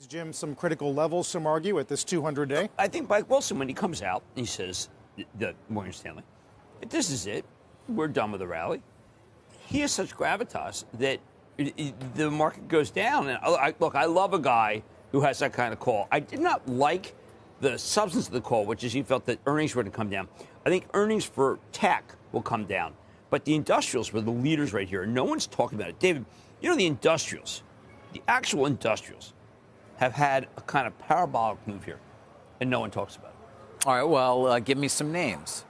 Jim, some critical levels, some argue, at this 200-day. I think Mike Wilson, when he comes out, he says, the Morgan Stanley, this is it. We're done with the rally. He has such gravitas that the market goes down. And I love a guy who has that kind of call. I did not like the substance of the call, which is he felt that earnings were going to come down. I think earnings for tech will come down. But the industrials were the leaders right here. And no one's talking about it. David, you know the industrials, the actual industrials, have had a kind of parabolic move here, and no one talks about it. All right, well, give me some names.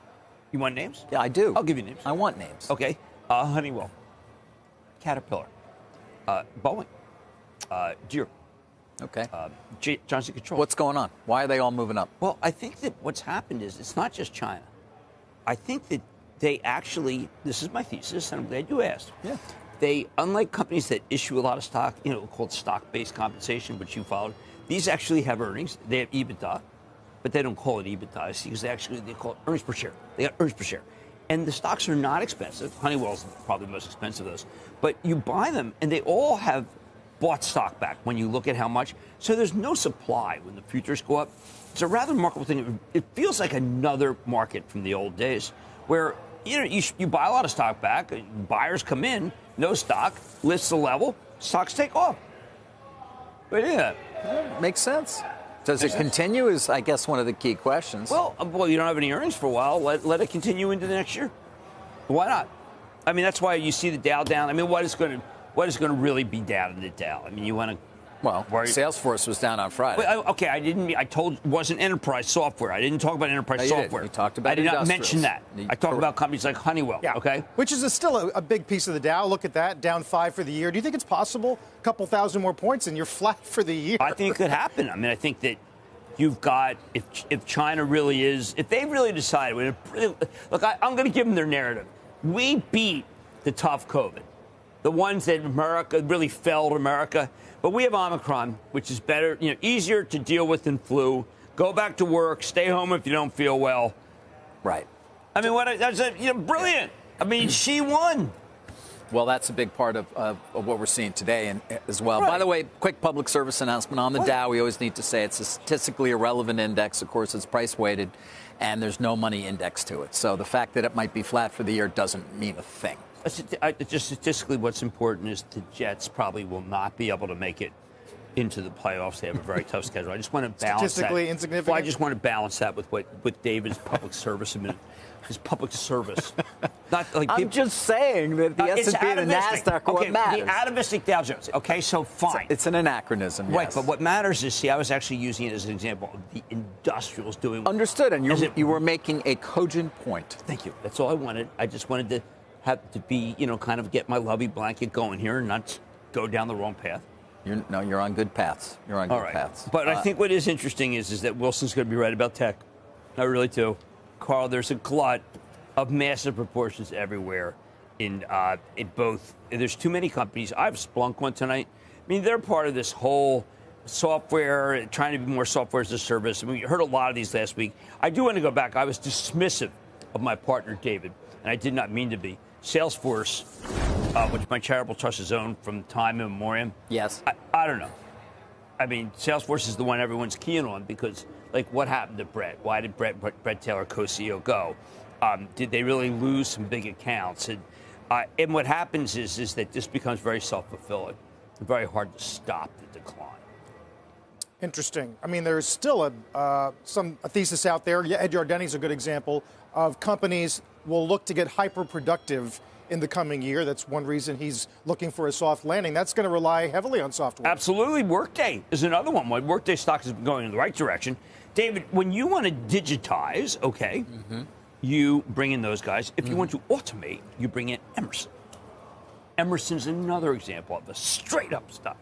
You want names? Yeah, I do. I'll give you names. I want names. Okay. Honeywell, Caterpillar, Boeing, Deere. Okay. Johnson Controls. What's going on? Why are they all moving up? Well, I think that what's happened is it's not just China. I think that they actually, this is my thesis, and I'm glad you asked. Yeah. They, unlike companies that issue a lot of stock, called stock-based compensation, which you followed, these actually have earnings. They have EBITDA, but they don't call it EBITDA because they call it earnings per share. They got earnings per share. And the stocks are not expensive. Honeywell's probably the most expensive of those. But you buy them, and they all have bought stock back when you look at how much. So there's no supply when the futures go up. It's a rather remarkable thing. It feels like another market from the old days where you buy a lot of stock back, buyers come in, no stock, lifts the level, stocks take off. But yeah. Makes sense. Does it continue is, I guess, one of the key questions. Well, you don't have any earnings for a while. Let it continue into the next year. Why not? I mean, that's why you see the Dow down. I mean, what is going to really be down in the Dow? I mean, you want to... Well, Salesforce was down on Friday. Okay, it wasn't enterprise software. I didn't talk about enterprise software. You talked about I did not mention that. I talked about companies like Honeywell, okay? Which is still a big piece of the Dow. Look at that, down 5 for the year. Do you think it's possible? A couple thousand more points and you're flat for the year? I think it could happen. I mean, I think that you've got, if China really is, if they really decide, look, I'm going to give them their narrative. We beat the tough COVID, the ones that America really failed America. But we have Omicron, which is better, easier to deal with than flu. Go back to work. Stay home if you don't feel well. Right. I mean, that's brilliant. I mean, she won. Well, that's a big part of what we're seeing today as well. Right. By the way, quick public service announcement on the Dow. We always need to say it's a statistically irrelevant index. Of course, it's price weighted, and there's no money index to it. So the fact that it might be flat for the year doesn't mean a thing. Just statistically, what's important is the Jets probably will not be able to make it into the playoffs. They have a very tough schedule. I just want to balance statistically that. Insignificant. Well, I just want to balance that with David's public service. His public service. Not like I'm just saying that the S&P and the NASDAQ are what matters. The atomistic Dow Jones. Okay, so fine. It's an anachronism, yes. Right, but what matters is, I was actually using it as an example of the industrials doing. Understood, and you were making a cogent point. Thank you. That's all I wanted. I just wanted to have to be, kind of get my lovey blanket going here and not go down the wrong path. You're on good paths. You're on good paths. But I think what is interesting is that Wilson's going to be right about tech. I really do. Carl, there's a glut of massive proportions everywhere in both. There's too many companies. I have Splunk one tonight. I mean, they're part of this whole software, trying to be more software as a service. I mean, we heard a lot of these last week. I do want to go back. I was dismissive of my partner, David, and I did not mean to be. Salesforce, which my charitable trust has owned from time immemorial. Yes. I don't know. I mean, Salesforce is the one everyone's keying on because, what happened to Brett? Why did Brett Taylor, co-CEO, go? Did they really lose some big accounts? And what happens is that this becomes very self-fulfilling. Very hard to stop the decline. Interesting. I mean, there's still a thesis out there. Ed Yardeni's a good example of companies will look to get hyper-productive in the coming year. That's one reason he's looking for a soft landing. That's going to rely heavily on software. Absolutely. Workday is another one. Workday stock has been going in the right direction. David, when you want to digitize, you bring in those guys. If you want to automate, you bring in Emerson. Emerson's another example of a straight-up stock.